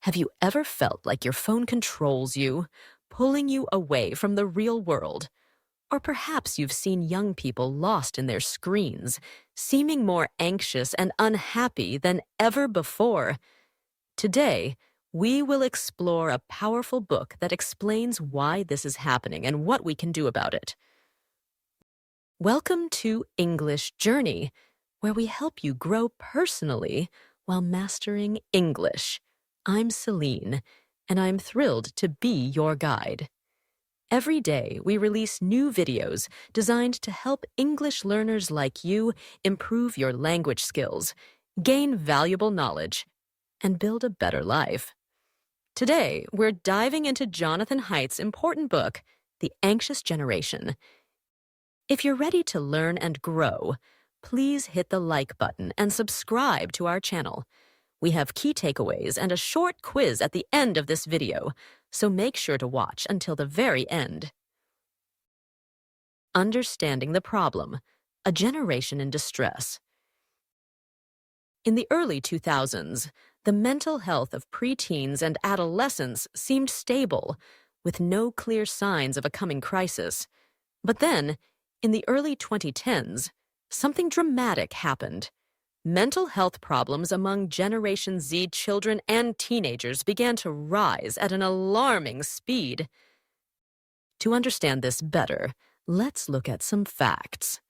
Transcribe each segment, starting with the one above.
Have you ever felt like your phone controls you, pulling you away from the real world? Or perhaps you've seen young people lost in their screens, seeming more anxious and unhappy than ever before. Today, we will explore a powerful book that explains why this is happening and what we can do about it. Welcome to English Journey, where we help you grow personally while mastering English. I'm Celine, and I'm thrilled to be your guide. Every day, we release new videos designed to help English learners like you improve your language skills, gain valuable knowledge, and build a better life. Today, we're diving into Jonathan Haidt's important book, The Anxious Generation. If you're ready to learn and grow, please hit the like button and subscribe to our channel. We have key takeaways and a short quiz at the end of this video, so make sure to watch until the very end. Understanding the problem, a generation in distress. In the early 2000s, the mental health of preteens and adolescents seemed stable, with no clear signs of a coming crisis. But then, in the early 2010s, something dramatic happened. Mental health problems among Generation Z children and teenagers began to rise at an alarming speed. To understand this better, let's look at some facts.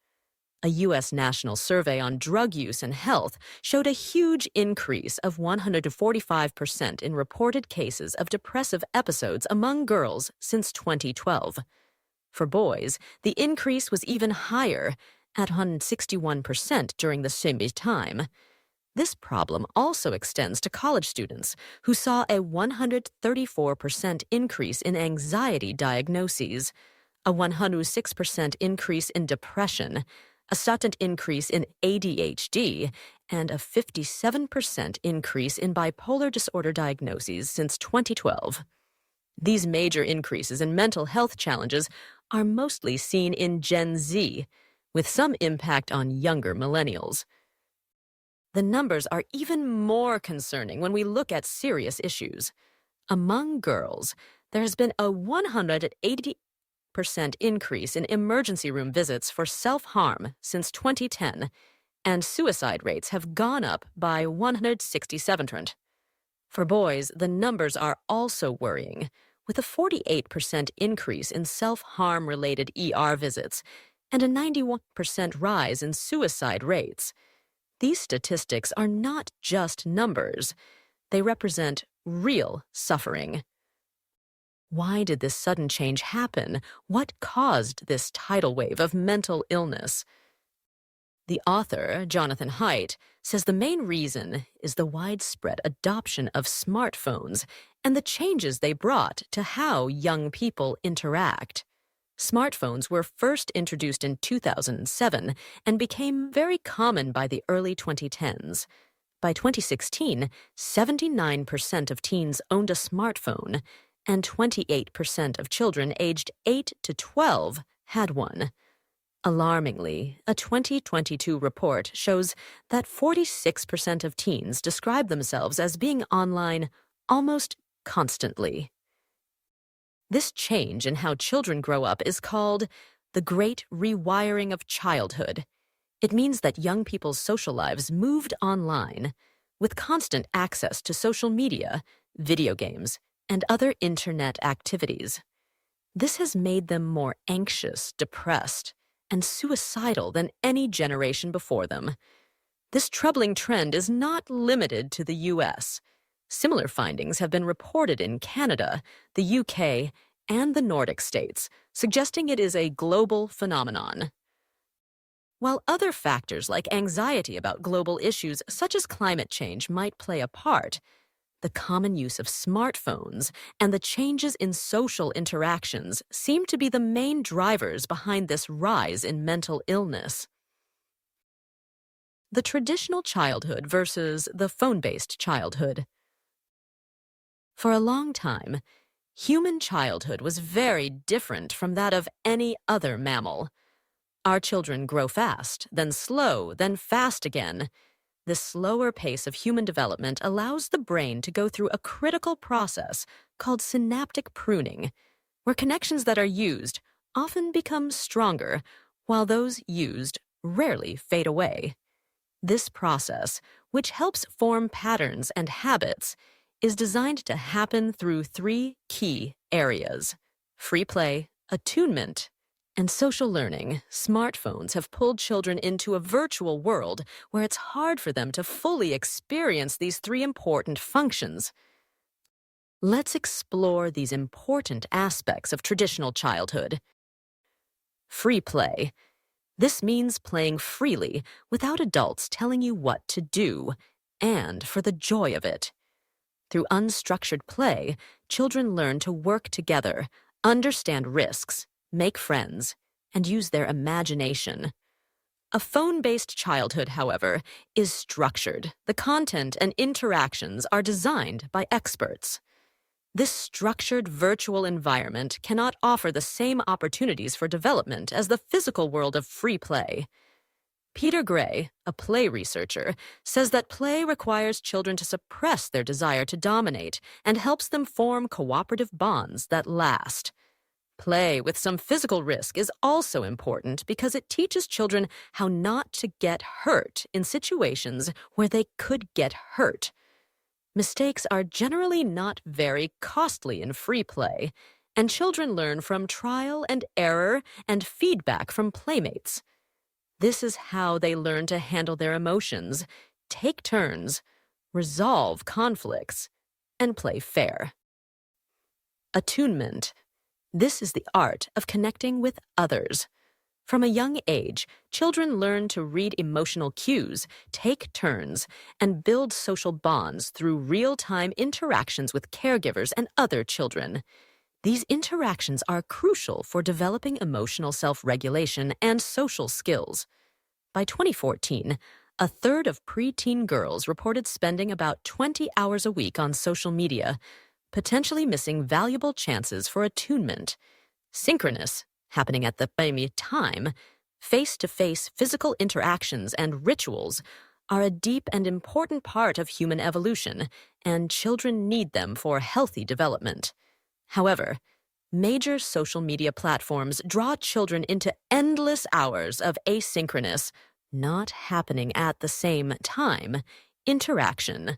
A U.S. national survey on drug use and health showed a huge increase of 145% in reported cases of depressive episodes among girls since 2012. For boys, the increase was even higher, at 161% during the same time. This problem also extends to college students, who saw a 134% increase in anxiety diagnoses, a 106% increase in depression, a sudden increase in ADHD, and a 57% increase in bipolar disorder diagnoses since 2012. These major increases in mental health challenges are mostly seen in Gen Z, with some impact on younger millennials. The numbers are even more concerning when we look at serious issues. Among girls, there has been a 180% increase in emergency room visits for self-harm since 2010, and suicide rates have gone up by 167%. For boys, the numbers are also worrying, with a 48% increase in self-harm-related ER visits and a 91% rise in suicide rates. These statistics are not just numbers. They represent real suffering. Why did this sudden change happen? What caused this tidal wave of mental illness? The author, Jonathan Haidt, says the main reason is the widespread adoption of smartphones and the changes they brought to how young people interact. Smartphones were first introduced in 2007 and became very common by the early 2010s. By 2016, 79% of teens owned a smartphone, and 28% of children aged 8 to 12 had one. Alarmingly, a 2022 report shows that 46% of teens describe themselves as being online almost constantly. This change in how children grow up is called the Great Rewiring of Childhood. It means that young people's social lives moved online, with constant access to social media, video games, and other internet activities. This has made them more anxious, depressed, and suicidal than any generation before them. This troubling trend is not limited to the U.S. Similar findings have been reported in Canada, the UK, and the Nordic states, suggesting it is a global phenomenon. While other factors like anxiety about global issues such as climate change might play a part, the common use of smartphones and the changes in social interactions seem to be the main drivers behind this rise in mental illness. The traditional childhood versus the phone-based childhood. For a long time, human childhood was very different from that of any other mammal. Our children grow fast, then slow, then fast again. This slower pace of human development allows the brain to go through a critical process called synaptic pruning, where connections that are used often become stronger, while those used rarely fade away. This process, which helps form patterns and habits, is designed to happen through three key areas: free play, attunement, and social learning. Smartphones have pulled children into a virtual world where it's hard for them to fully experience these three important functions. Let's explore these important aspects of traditional childhood. Free play. This means playing freely without adults telling you what to do, and for the joy of it. Through unstructured play, children learn to work together, understand risks, make friends, and use their imagination. A phone-based childhood, however, is structured. The content and interactions are designed by experts. This structured virtual environment cannot offer the same opportunities for development as the physical world of free play. Peter Gray, a play researcher, says that play requires children to suppress their desire to dominate and helps them form cooperative bonds that last. Play with some physical risk is also important because it teaches children how not to get hurt in situations where they could get hurt. Mistakes are generally not very costly in free play, and children learn from trial and error and feedback from playmates. This is how they learn to handle their emotions, take turns, resolve conflicts, and play fair. Attunement. This is the art of connecting with others. From a young age, children learn to read emotional cues, take turns, and build social bonds through real-time interactions with caregivers and other children. These interactions are crucial for developing emotional self-regulation and social skills. By 2014, a third of preteen girls reported spending about 20 hours a week on social media, potentially missing valuable chances for attunement. Synchronous, happening at the same time, face-to-face physical interactions and rituals are a deep and important part of human evolution, and children need them for healthy development. However, major social media platforms draw children into endless hours of asynchronous, not happening at the same time, interaction.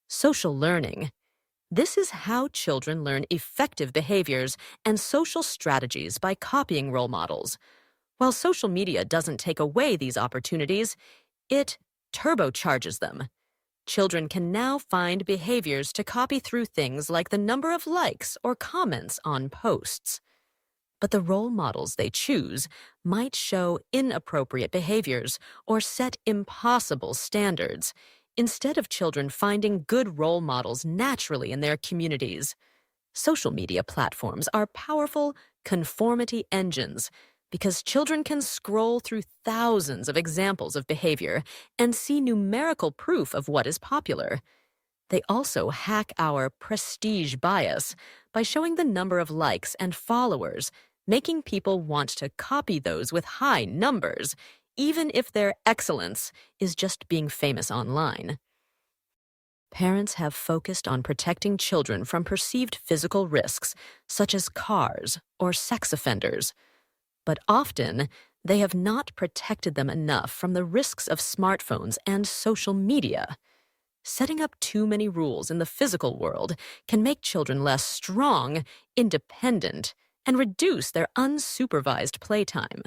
Social learning. This is how children learn effective behaviors and social strategies by copying role models. While social media doesn't take away these opportunities, it turbocharges them. Children can now find behaviors to copy through things like the number of likes or comments on posts. But the role models they choose might show inappropriate behaviors or set impossible standards, instead of children finding good role models naturally in their communities. Social media platforms are powerful conformity engines because children can scroll through thousands of examples of behavior and see numerical proof of what is popular. They also hack our prestige bias by showing the number of likes and followers, making people want to copy those with high numbers, even if their excellence is just being famous online. Parents have focused on protecting children from perceived physical risks, such as cars or sex offenders. But often, they have not protected them enough from the risks of smartphones and social media. Setting up too many rules in the physical world can make children less strong, independent, and reduce their unsupervised playtime.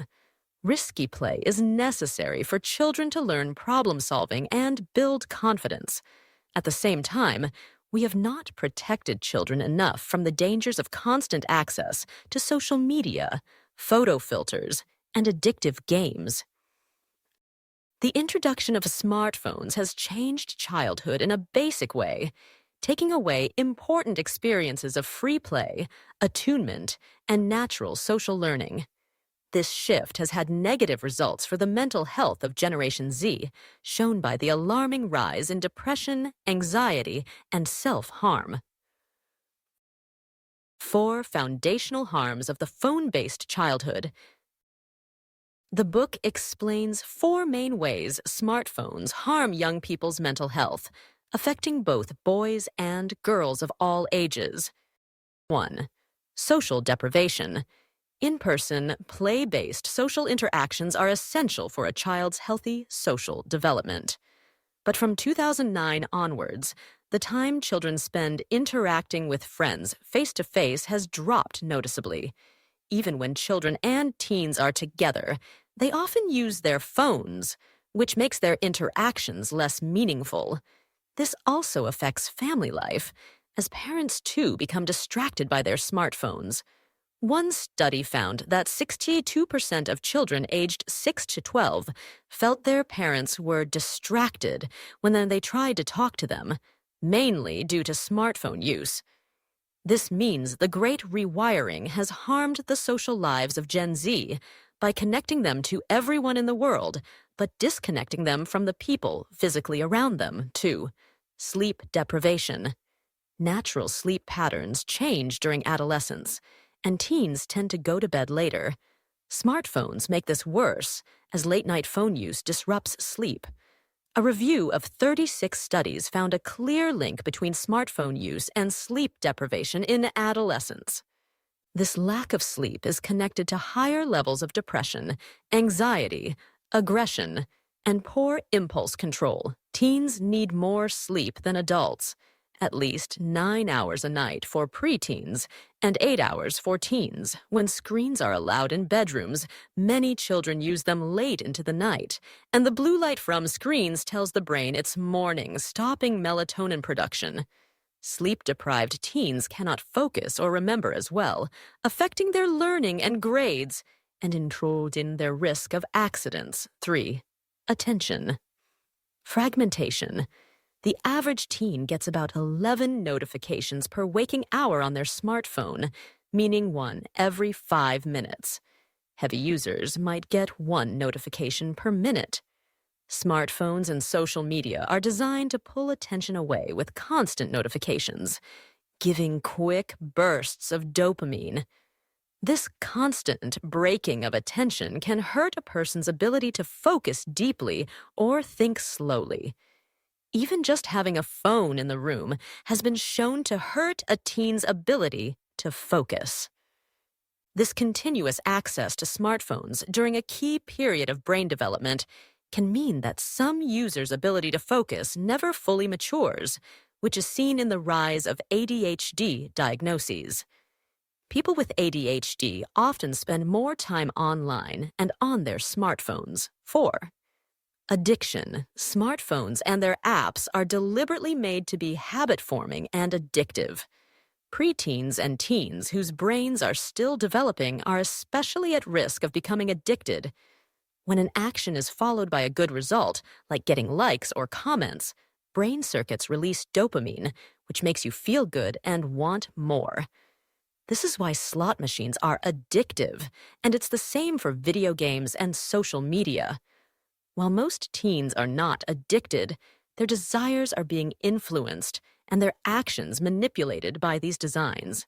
Risky play is necessary for children to learn problem-solving and build confidence. At the same time, we have not protected children enough from the dangers of constant access to social media, photo filters, and addictive games. The introduction of smartphones has changed childhood in a basic way, taking away important experiences of free play, attunement, and natural social learning. This shift has had negative results for the mental health of Generation Z, shown by the alarming rise in depression, anxiety, and self-harm. 4 foundational harms of the phone-based childhood. The book explains 4 main ways smartphones harm young people's mental health, affecting both boys and girls of all ages. 1. Social deprivation. In-person, play-based social interactions are essential for a child's healthy social development. But from 2009 onwards, the time children spend interacting with friends face-to-face has dropped noticeably. Even when children and teens are together, they often use their phones, which makes their interactions less meaningful. This also affects family life, as parents too become distracted by their smartphones. One study found that 62% of children aged 6 to 12 felt their parents were distracted when they tried to talk to them, mainly due to smartphone use. This means the Great Rewiring has harmed the social lives of Gen Z by connecting them to everyone in the world, but disconnecting them from the people physically around them, too. Sleep deprivation. Natural sleep patterns change during adolescence, and teens tend to go to bed later. Smartphones make this worse, as late-night phone use disrupts sleep. A review of 36 studies found a clear link between smartphone use and sleep deprivation in adolescence. This lack of sleep is connected to higher levels of depression, anxiety, aggression, and poor impulse control. Teens need more sleep than adults, at least 9 hours a night for preteens and 8 hours for teens. When screens are allowed in bedrooms, many children use them late into the night, and the blue light from screens tells the brain it's morning, stopping melatonin production. Sleep-deprived teens cannot focus or remember as well, affecting their learning and grades, and introducing their risk of accidents. 3. Attention. Fragmentation. The average teen gets about 11 notifications per waking hour on their smartphone, meaning one every 5 minutes. Heavy users might get 1 notification per minute. Smartphones and social media are designed to pull attention away with constant notifications, giving quick bursts of dopamine. This constant breaking of attention can hurt a person's ability to focus deeply or think slowly. Even just having a phone in the room has been shown to hurt a teen's ability to focus. This continuous access to smartphones during a key period of brain development can mean that some users' ability to focus never fully matures, which is seen in the rise of ADHD diagnoses. People with ADHD often spend more time online and on their smartphones. 4. Addiction. Smartphones and their apps are deliberately made to be habit-forming and addictive. Preteens and teens whose brains are still developing are especially at risk of becoming addicted. When an action is followed by a good result, like getting likes or comments, brain circuits release dopamine, which makes you feel good and want more. This is why slot machines are addictive, and it's the same for video games and social media. While most teens are not addicted, their desires are being influenced and their actions manipulated by these designs.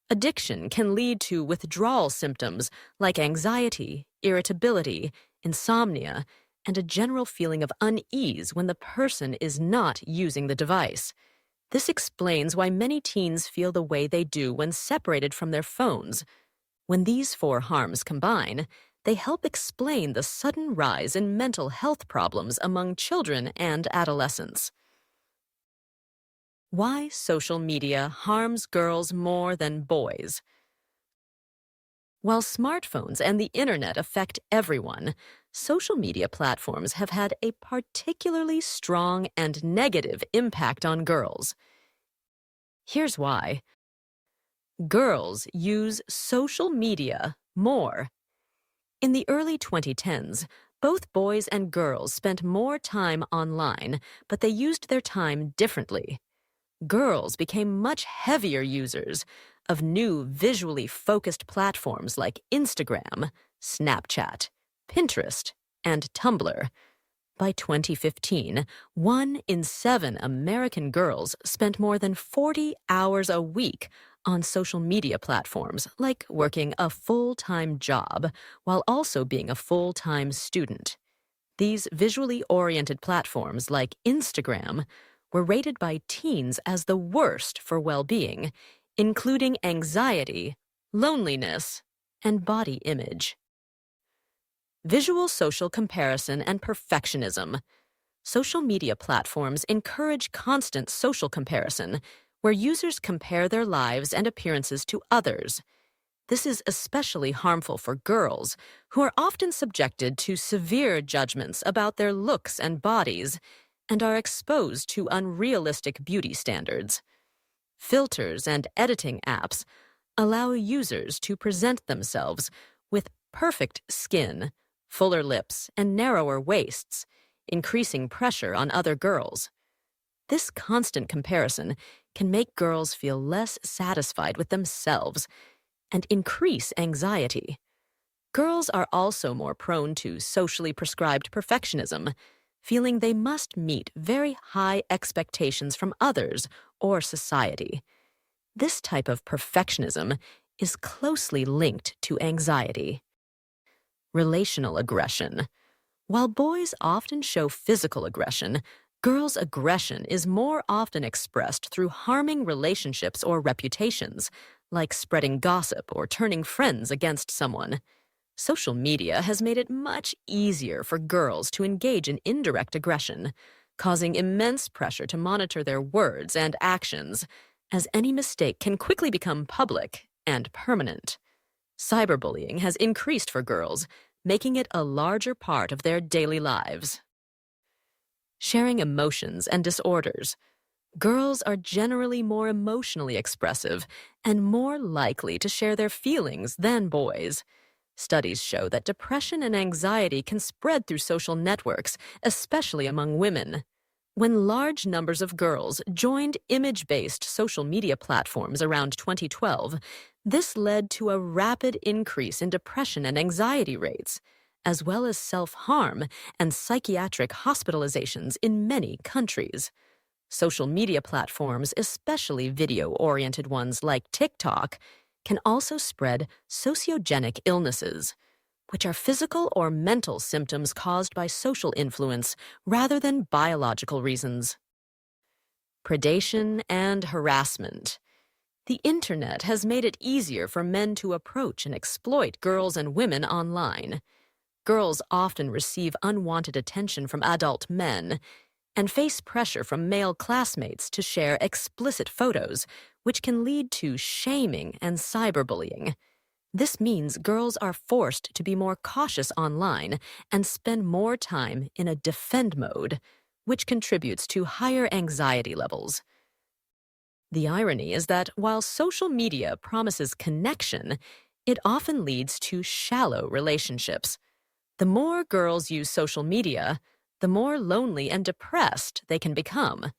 Addiction can lead to withdrawal symptoms like anxiety, irritability, insomnia, and a general feeling of unease when the person is not using the device. This explains why many teens feel the way they do when separated from their phones. When these 4 harms combine, they help explain the sudden rise in mental health problems among children and adolescents. Why social media harms girls more than boys. While smartphones and the internet affect everyone, social media platforms have had a particularly strong and negative impact on girls. Here's why. Girls use social media more. In the early 2010s, both boys and girls spent more time online, but they used their time differently. Girls became much heavier users of new visually focused platforms like Instagram, Snapchat, Pinterest, and Tumblr. By 2015, 1 in 7 American girls spent more than 40 hours a week on social media platforms, like working a full-time job while also being a full-time student. These visually oriented platforms, like Instagram, were rated by teens as the worst for well-being, including anxiety, loneliness, and body image. Visual social comparison and perfectionism. Social media platforms encourage constant social comparison, where users compare their lives and appearances to others. This is especially harmful for girls, who are often subjected to severe judgments about their looks and bodies and are exposed to unrealistic beauty standards. Filters and editing apps allow users to present themselves with perfect skin, fuller lips, and narrower waists, increasing pressure on other girls. This constant comparison can make girls feel less satisfied with themselves and increase anxiety. Girls are also more prone to socially prescribed perfectionism, feeling they must meet very high expectations from others or society. This type of perfectionism is closely linked to anxiety. Relational aggression. While boys often show physical aggression, girls' aggression is more often expressed through harming relationships or reputations, like spreading gossip or turning friends against someone. Social media has made it much easier for girls to engage in indirect aggression, causing immense pressure to monitor their words and actions, as any mistake can quickly become public and permanent. Cyberbullying has increased for girls, making it a larger part of their daily lives. Sharing emotions and disorders. Girls are generally more emotionally expressive and more likely to share their feelings than boys. Studies show that depression and anxiety can spread through social networks, especially among women. When large numbers of girls joined image-based social media platforms around 2012, this led to a rapid increase in depression and anxiety rates, as well as self-harm and psychiatric hospitalizations in many countries. Social media platforms, especially video-oriented ones like TikTok, can also spread sociogenic illnesses, which are physical or mental symptoms caused by social influence rather than biological reasons. Predation and harassment. The internet has made it easier for men to approach and exploit girls and women online. Girls often receive unwanted attention from adult men and face pressure from male classmates to share explicit photos, which can lead to shaming and cyberbullying. This means girls are forced to be more cautious online and spend more time in a defend mode, which contributes to higher anxiety levels. The irony is that while social media promises connection, it often leads to shallow relationships. The more girls use social media, the more lonely and depressed they can become.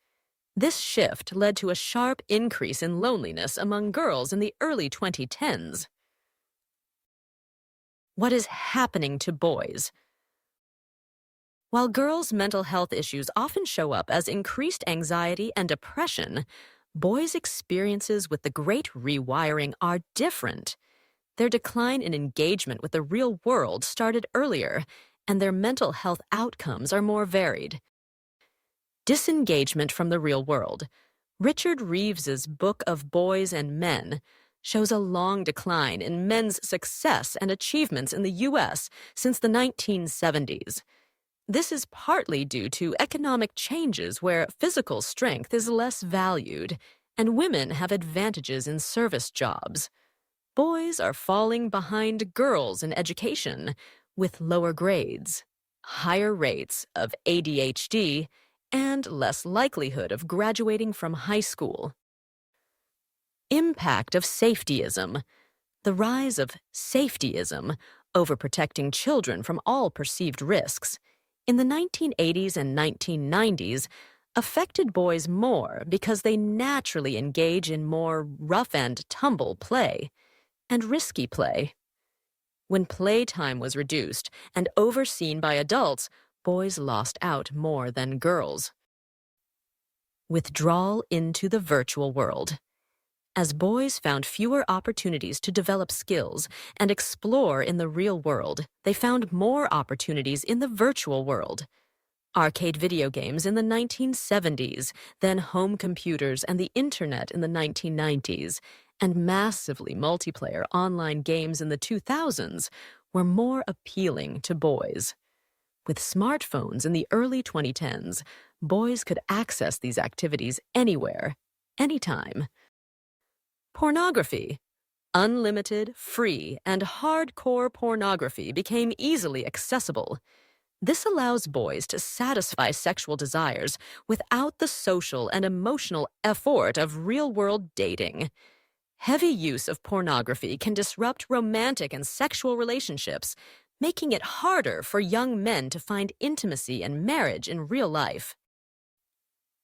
This shift led to a sharp increase in loneliness among girls in the early 2010s. What is happening to boys? While girls' mental health issues often show up as increased anxiety and depression, boys' experiences with the Great Rewiring are different. Their decline in engagement with the real world started earlier, and their mental health outcomes are more varied. Disengagement from the real world. Richard Reeves's Book of Boys and Men shows a long decline in men's success and achievements in the U.S. since the 1970s. This is partly due to economic changes where physical strength is less valued, and women have advantages in service jobs. Boys are falling behind girls in education, with lower grades, higher rates of ADHD, and less likelihood of graduating from high school. Impact of safetyism. The rise of safetyism, overprotecting children from all perceived risks, in the 1980s and 1990s, affected boys more because they naturally engage in more rough-and-tumble play and risky play. When playtime was reduced and overseen by adults, boys lost out more than girls. Withdrawal into the virtual world. As boys found fewer opportunities to develop skills and explore in the real world, they found more opportunities in the virtual world. Arcade video games in the 1970s, then home computers and the internet in the 1990s, and massively multiplayer online games in the 2000s were more appealing to boys. With smartphones in the early 2010s, boys could access these activities anywhere, anytime. Pornography. Unlimited, free, and hardcore pornography became easily accessible. This allows boys to satisfy sexual desires without the social and emotional effort of real-world dating. Heavy use of pornography can disrupt romantic and sexual relationships, making it harder for young men to find intimacy and marriage in real life.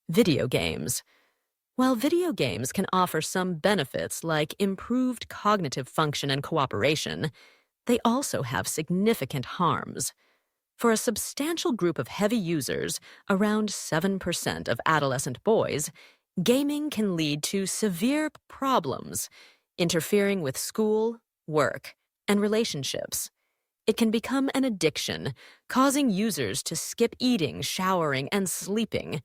Video games. While video games can offer some benefits like improved cognitive function and cooperation, they also have significant harms. For a substantial group of heavy users, around 7% of adolescent boys, gaming can lead to severe problems, interfering with school, work, and relationships. It can become an addiction, causing users to skip eating, showering, and sleeping.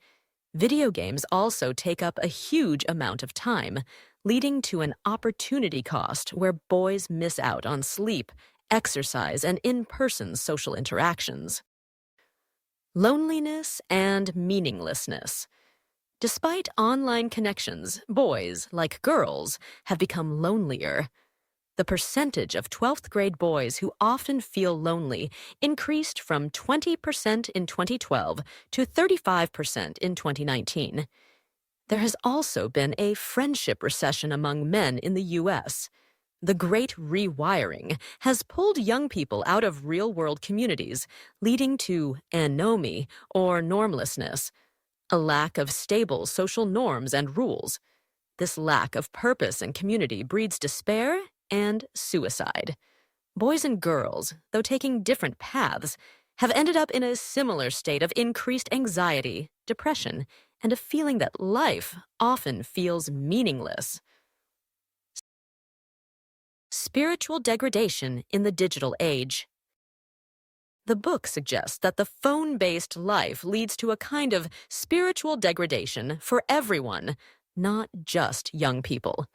Video games also take up a huge amount of time, leading to an opportunity cost where boys miss out on sleep, exercise, and in-person social interactions. Loneliness and meaninglessness. Despite online connections, boys, like girls, have become lonelier. The percentage of 12th grade boys who often feel lonely increased from 20% in 2012 to 35% in 2019. There has also been a friendship recession among men in the U.S. The Great Rewiring has pulled young people out of real-world communities, leading to anomie or normlessness, a lack of stable social norms and rules. This lack of purpose and community breeds despair and suicide. Boys and girls, though taking different paths, have ended up in a similar state of increased anxiety, depression, and a feeling that life often feels meaningless. Spiritual degradation in the digital age. The book suggests that the phone-based life leads to a kind of spiritual degradation for everyone, not just young people.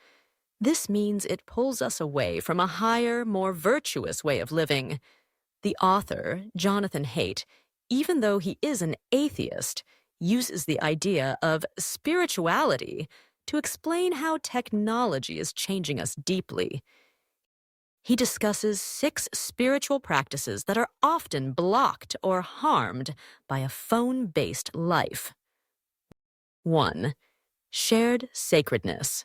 This means it pulls us away from a higher, more virtuous way of living. The author, Jonathan Haidt, even though he is an atheist, uses the idea of spirituality to explain how technology is changing us deeply. He discusses 6 spiritual practices that are often blocked or harmed by a phone-based life. 1. Shared sacredness.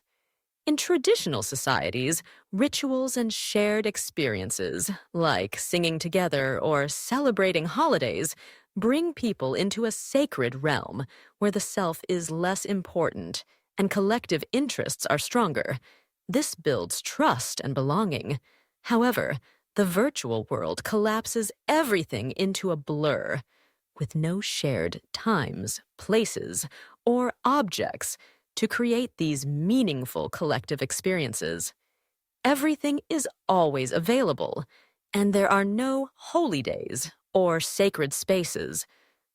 In traditional societies, rituals and shared experiences, like singing together or celebrating holidays, bring people into a sacred realm where the self is less important and collective interests are stronger. This builds trust and belonging. However, the virtual world collapses everything into a blur, with no shared times, places, or objects to create these meaningful collective experiences. Everything is always available, and there are no holy days or sacred spaces.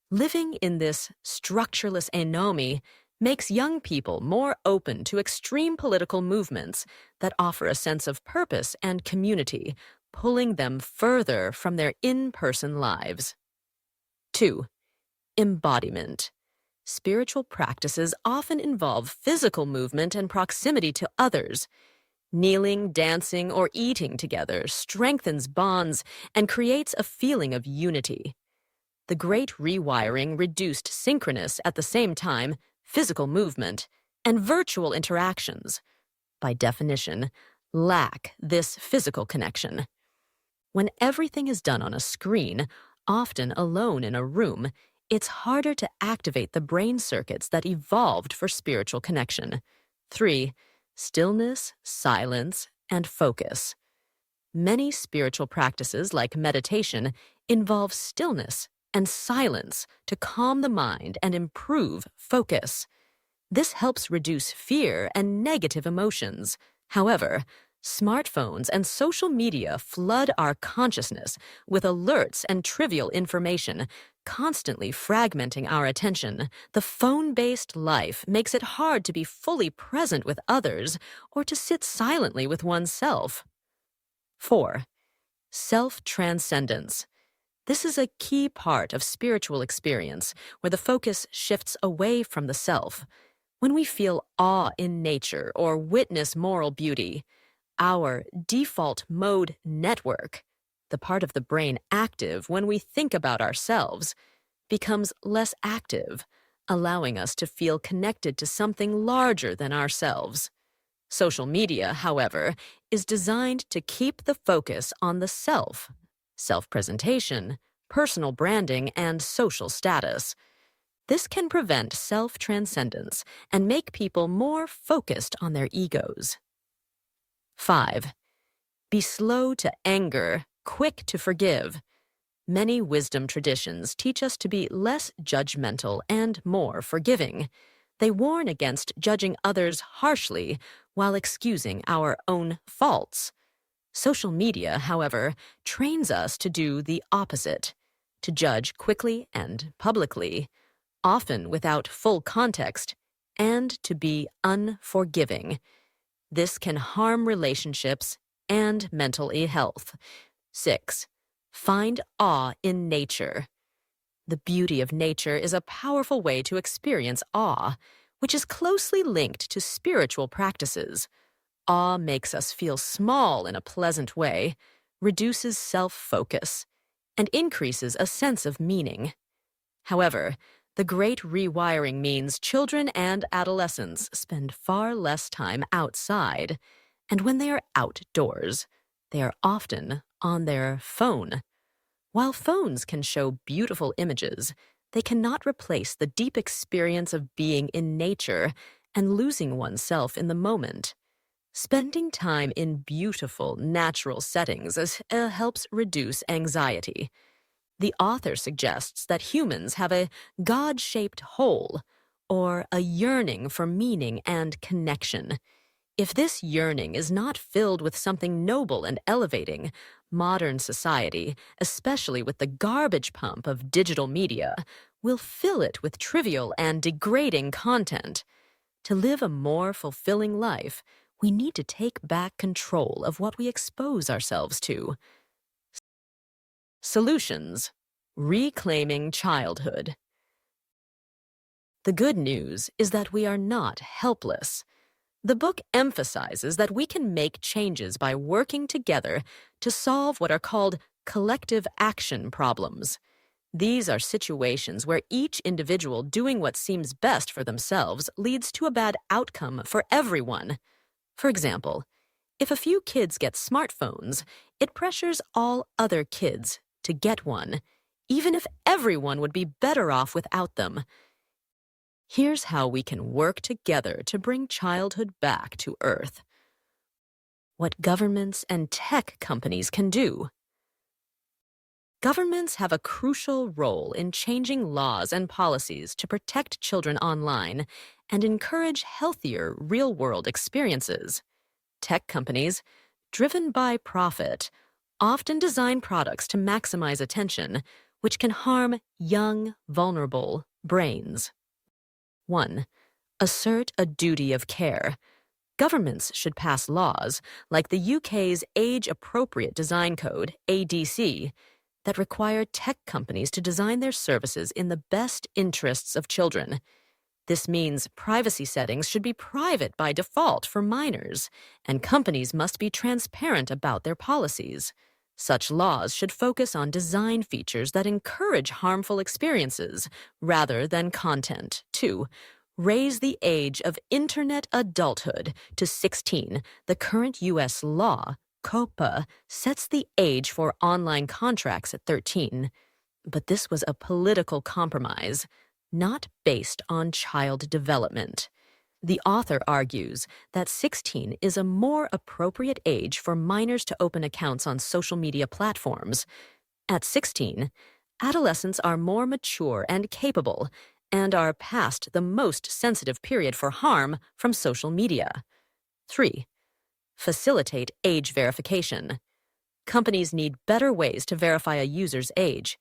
Living in this structureless anomie makes young people more open to extreme political movements that offer a sense of purpose and community, pulling them further from their in-person lives. 2. Embodiment. Spiritual practices often involve physical movement and proximity to others. Kneeling, dancing, or eating together strengthens bonds and creates a feeling of unity. The Great Rewiring reduced synchronous at the same time, physical movement, and virtual interactions. By definition, lack this physical connection. When everything is done on a screen, often alone in a room, it's harder to activate the brain circuits that evolved for spiritual connection. 3. Stillness, silence, and focus. Many spiritual practices like meditation involve stillness and silence to calm the mind and improve focus. This helps reduce fear and negative emotions. However, smartphones and social media flood our consciousness with alerts and trivial information, constantly fragmenting our attention. The phone-based life makes it hard to be fully present with others or to sit silently with oneself. 4. Self-transcendence. This is a key part of spiritual experience where the focus shifts away from the self. When we feel awe in nature or witness moral beauty, our default mode network, the part of the brain active when we think about ourselves, becomes less active, allowing us to feel connected to something larger than ourselves. Social media, however, is designed to keep the focus on the self, self-presentation, personal branding, and social status. This can prevent self-transcendence and make people more focused on their egos. 5. Be slow to anger, quick to forgive. Many wisdom traditions teach us to be less judgmental and more forgiving. They warn against judging others harshly while excusing our own faults. Social media, however, trains us to do the opposite, to judge quickly and publicly, often without full context, and to be unforgiving. This can harm relationships and mental health. 6. Find awe in nature. The beauty of nature is a powerful way to experience awe, which is closely linked to spiritual practices. Awe makes us feel small in a pleasant way, reduces self-focus, and increases a sense of meaning. However, the Great Rewiring means children and adolescents spend far less time outside, and when they are outdoors, they are often on their phone. While phones can show beautiful images, they cannot replace the deep experience of being in nature and losing oneself in the moment. Spending time in beautiful, natural settings helps reduce anxiety. The author suggests that humans have a God-shaped hole, or a yearning for meaning and connection. If this yearning is not filled with something noble and elevating, modern society, especially with the garbage pump of digital media, will fill it with trivial and degrading content. To live a more fulfilling life, we need to take back control of what we expose ourselves to. Solutions: reclaiming childhood. The good news is that we are not helpless. The book emphasizes that we can make changes by working together to solve what are called collective action problems. These are situations where each individual doing what seems best for themselves leads to a bad outcome for everyone. For example, if a few kids get smartphones, it pressures all other kids to get one, even if everyone would be better off without them. Here's how we can work together to bring childhood back to Earth. What governments and tech companies can do. Governments have a crucial role in changing laws and policies to protect children online and encourage healthier real-world experiences. Tech companies, driven by profit, often design products to maximize attention, which can harm young, vulnerable brains. 1. Assert a duty of care. Governments should pass laws, like the UK's Age-Appropriate Design Code, ADC, that require tech companies to design their services in the best interests of children. This means privacy settings should be private by default for minors, and companies must be transparent about their policies. Such laws should focus on design features that encourage harmful experiences rather than content. 2. Raise the age of internet adulthood to 16. The current U.S. law, COPPA, sets the age for online contracts at 13. But this was a political compromise, not based on child development. The author argues that 16 is a more appropriate age for minors to open accounts on social media platforms. At 16, adolescents are more mature and capable, and are past the most sensitive period for harm from social media. 3. Facilitate age verification. Companies need better ways to verify a user's age.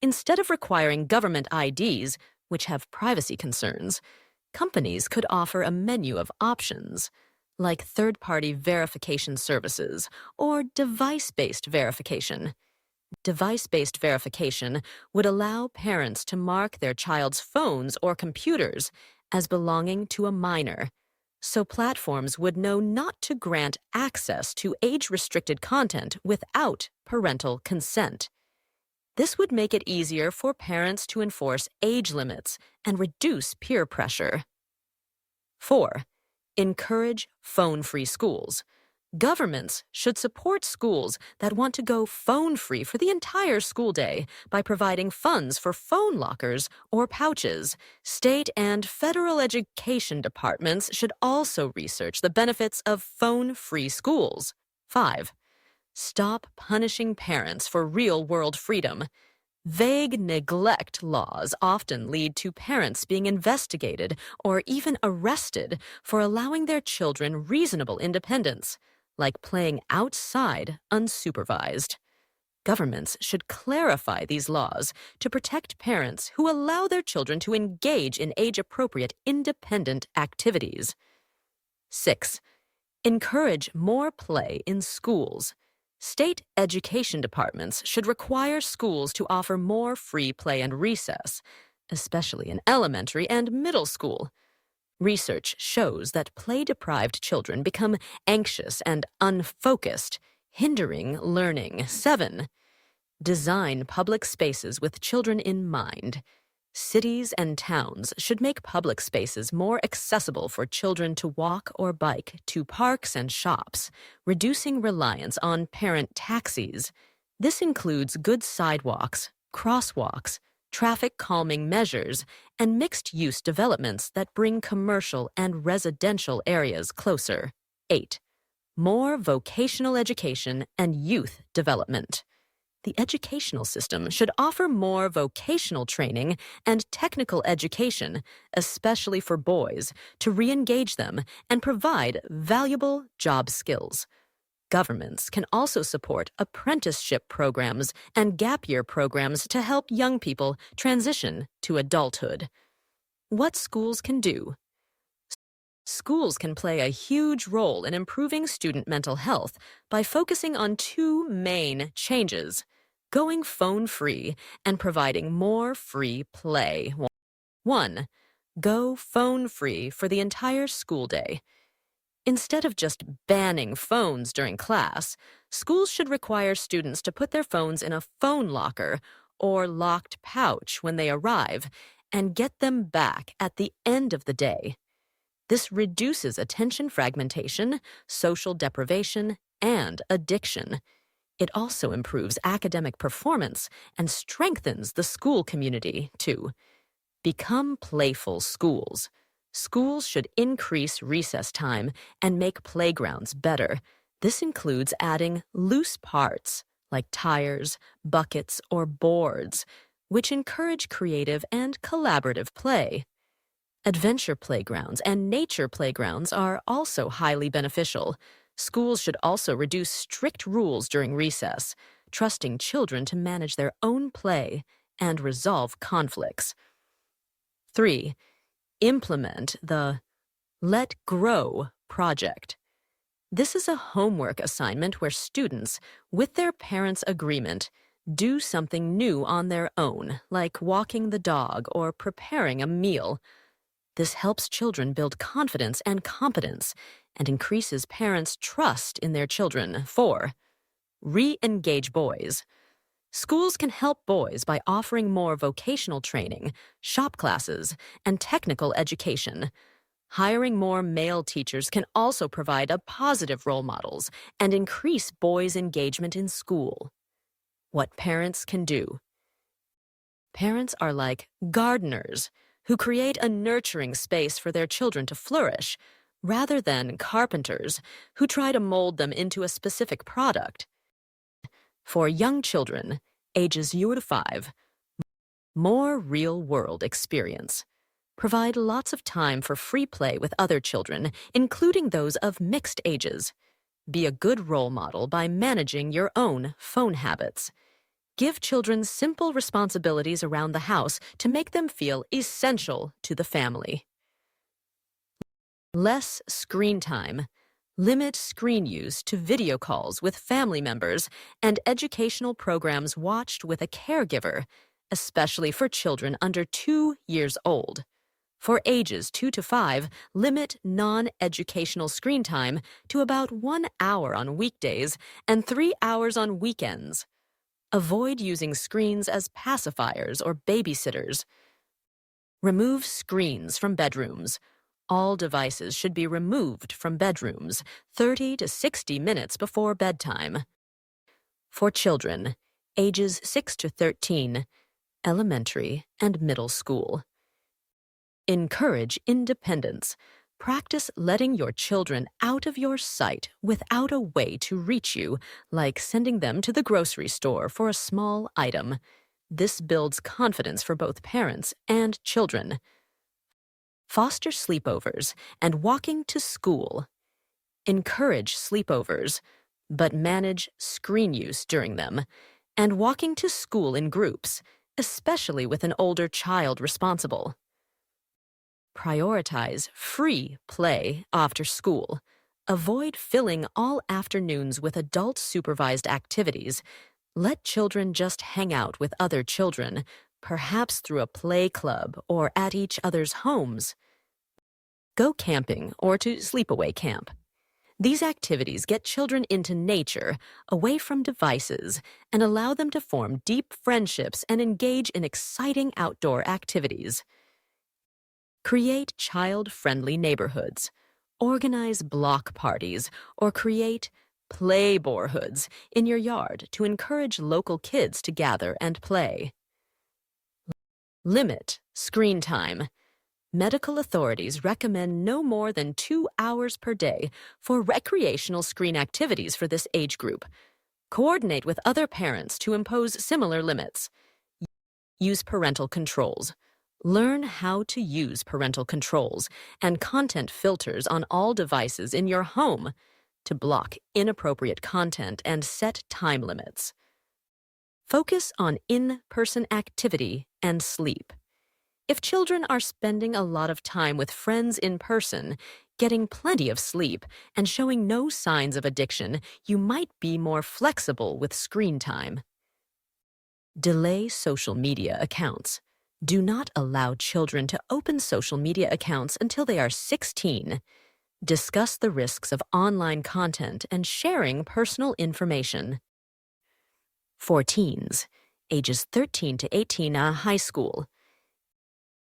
Instead of requiring government IDs, which have privacy concerns, companies could offer a menu of options, like third-party verification services or device-based verification. Device-based verification would allow parents to mark their child's phones or computers as belonging to a minor, so platforms would know not to grant access to age-restricted content without parental consent. This would make it easier for parents to enforce age limits and reduce peer pressure. 4. Encourage phone-free schools. Governments should support schools that want to go phone-free for the entire school day by providing funds for phone lockers or pouches. State and federal education departments should also research the benefits of phone-free schools. 5. Stop punishing parents for real-world freedom. Vague neglect laws often lead to parents being investigated or even arrested for allowing their children reasonable independence, like playing outside unsupervised. Governments should clarify these laws to protect parents who allow their children to engage in age-appropriate independent activities. 6. Encourage more play in schools. State education departments should require schools to offer more free play and recess, especially in elementary and middle school. Research shows that play-deprived children become anxious and unfocused, hindering learning. 7. Design public spaces with children in mind. Cities and towns should make public spaces more accessible for children to walk or bike to parks and shops, reducing reliance on parent taxis. This includes good sidewalks, crosswalks, traffic calming measures, and mixed-use developments that bring commercial and residential areas closer. 8. More vocational education and youth development. The educational system should offer more vocational training and technical education, especially for boys, to re-engage them and provide valuable job skills. Governments can also support apprenticeship programs and gap year programs to help young people transition to adulthood. What schools can do? Schools can play a huge role in improving student mental health by focusing on two main changes: going phone-free and providing more free play. 1. Go phone-free for the entire school day. Instead of just banning phones during class, schools should require students to put their phones in a phone locker or locked pouch when they arrive and get them back at the end of the day. This reduces attention fragmentation, social deprivation, and addiction. It also improves academic performance and strengthens the school community, too. Become playful schools. Schools should increase recess time and make playgrounds better. This includes adding loose parts, like tires, buckets, or boards, which encourage creative and collaborative play. Adventure playgrounds and nature playgrounds are also highly beneficial. Schools should also reduce strict rules during recess, trusting children to manage their own play and resolve conflicts. 3. Implement the Let Grow project. This is a homework assignment where students, with their parents' agreement, do something new on their own, like walking the dog or preparing a meal. This helps children build confidence and competence and increases parents' trust in their children. 4. Re-engage boys. Schools can help boys by offering more vocational training, shop classes, and technical education. Hiring more male teachers can also provide positive role models and increase boys' engagement in school. What parents can do. Parents are like gardeners who create a nurturing space for their children to flourish, rather than carpenters who try to mold them into a specific product. For young children, ages 0 to 5, More real-world experience. Provide lots of time for free play with other children, including those of mixed ages. Be a good role model by managing your own phone habits. Give children simple responsibilities around the house to make them feel essential to the family. Less screen time. Limit screen use to video calls with family members and educational programs watched with a caregiver, especially for children under 2 years old. For ages 2 to 5, limit non-educational screen time to about 1 hour on weekdays and 3 hours on weekends. Avoid using screens as pacifiers or babysitters. Remove screens from bedrooms. All devices should be removed from bedrooms 30 to 60 minutes before bedtime. For children, ages 6 to 13, elementary and middle school. Encourage independence. Practice letting your children out of your sight without a way to reach you, like sending them to the grocery store for a small item. This builds confidence for both parents and children. Foster sleepovers and walking to school. Encourage sleepovers, but manage screen use during them, and walking to school in groups, especially with an older child responsible. Prioritize free play after school. Avoid filling all afternoons with adult-supervised activities. Let children just hang out with other children, perhaps through a play club or at each other's homes. Go camping or to sleepaway camp. These activities get children into nature, away from devices, and allow them to form deep friendships and engage in exciting outdoor activities. Create child-friendly neighborhoods. Organize block parties or create playborehoods in your yard to encourage local kids to gather and play. Limit screen time. Medical authorities recommend no more than 2 hours per day for recreational screen activities for this age group. Coordinate with other parents to impose similar limits. Use parental controls. Learn how to use parental controls and content filters on all devices in your home to block inappropriate content and set time limits. Focus on in-person activity and sleep. If children are spending a lot of time with friends in person, getting plenty of sleep, and showing no signs of addiction, you might be more flexible with screen time. Delay social media accounts. Do not allow children to open social media accounts until they are 16. Discuss the risks of online content and sharing personal information. For teens, ages 13 to 18, high school.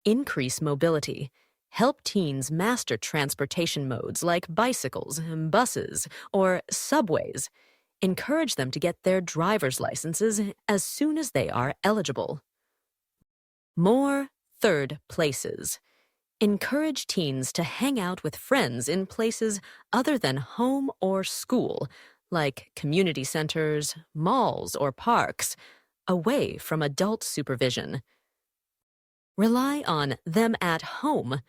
Increase mobility. Help teens master transportation modes like bicycles, buses, or subways. Encourage them to get their driver's licenses as soon as they are eligible. More third places. Encourage teens to hang out with friends in places other than home or school, like community centers, malls, or parks, away from adult supervision. Rely on them at home.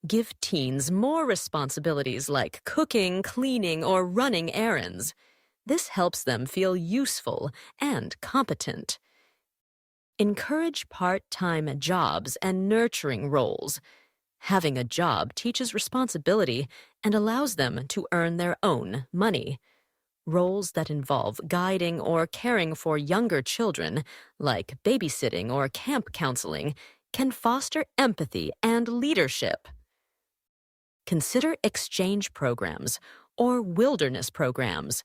Give teens more responsibilities like cooking, cleaning, or running errands. This helps them feel useful and competent. Encourage part-time jobs and nurturing roles. Having a job teaches responsibility and allows them to earn their own money. Roles that involve guiding or caring for younger children, like babysitting or camp counseling, can foster empathy and leadership. Consider exchange programs or wilderness programs.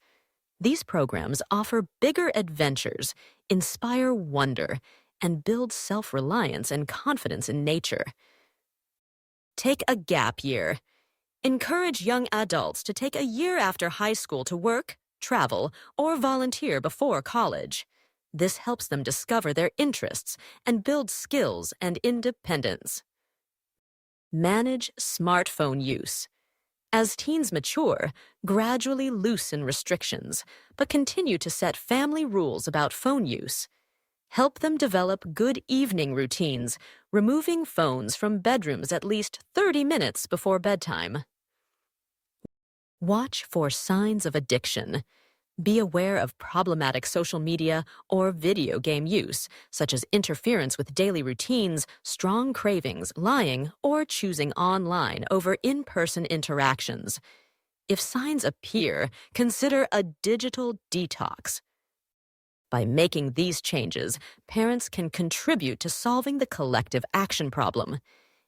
These programs offer bigger adventures, inspire wonder, and build self-reliance and confidence in nature. Take a gap year. Encourage young adults to take a year after high school to work, travel, or volunteer before college. This helps them discover their interests and build skills and independence. Manage smartphone use. As teens mature, gradually loosen restrictions, but continue to set family rules about phone use. Help them develop good evening routines, removing phones from bedrooms at least 30 minutes before bedtime. Watch for signs of addiction. Be aware of problematic social media or video game use, such as interference with daily routines, strong cravings, lying, or choosing online over in-person interactions. If signs appear, consider a digital detox. By making these changes, parents can contribute to solving the collective action problem.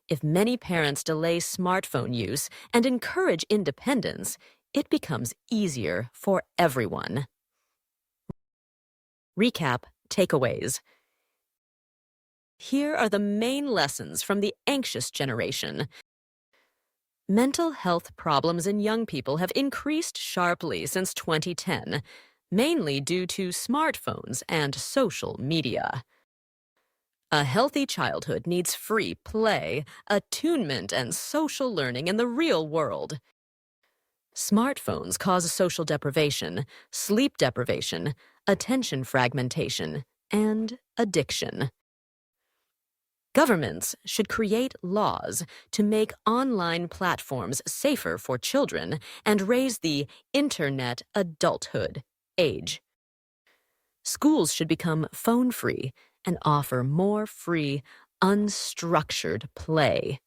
If many parents delay smartphone use and encourage independence, it becomes easier for everyone. Recap takeaways. Here are the main lessons from the anxious generation. Mental health problems in young people have increased sharply since 2010, mainly due to smartphones and social media. A healthy childhood needs free play, attunement, and social learning in the real world. Smartphones cause social deprivation, sleep deprivation, attention fragmentation, and addiction. Governments should create laws to make online platforms safer for children and raise the internet adulthood age. Schools should become phone-free and offer more free, unstructured play.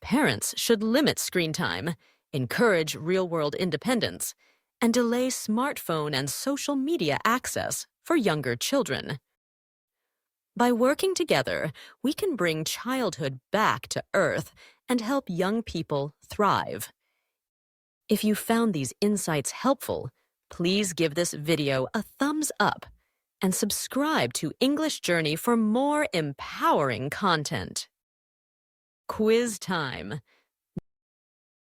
Parents should limit screen time, encourage real-world independence, and delay smartphone and social media access for younger children. By working together, we can bring childhood back to Earth and help young people thrive. If you found these insights helpful, please give this video a thumbs up and subscribe to English Journey for more empowering content. Quiz time.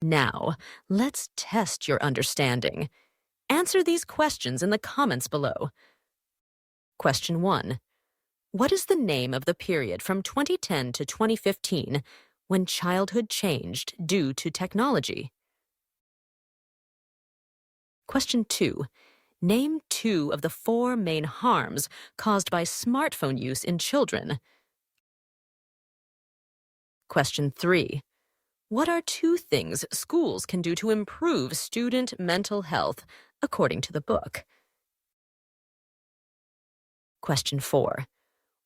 Now, let's test your understanding. Answer these questions in the comments below. Question 1. What is the name of the period from 2010 to 2015 when childhood changed due to technology? Question 2. Name 2 of the 4 main harms caused by smartphone use in children. Question 3. What are 2 things schools can do to improve student mental health according to the book? Question 4.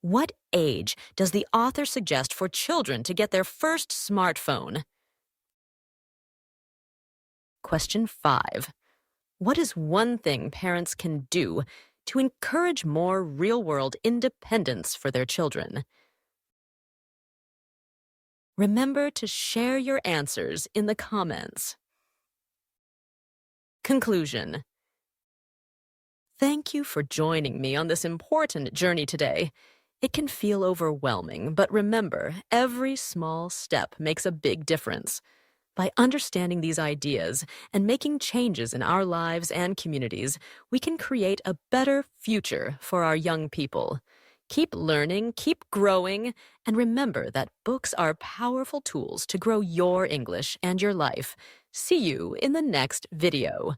What age does the author suggest for children to get their first smartphone? Question 5. What is one thing parents can do to encourage more real-world independence for their children? Remember to share your answers in the comments. Conclusion. Thank you for joining me on this important journey today. It can feel overwhelming, but remember, every small step makes a big difference. By understanding these ideas and making changes in our lives and communities, we can create a better future for our young people. Keep learning, keep growing, and remember that books are powerful tools to grow your English and your life. See you in the next video.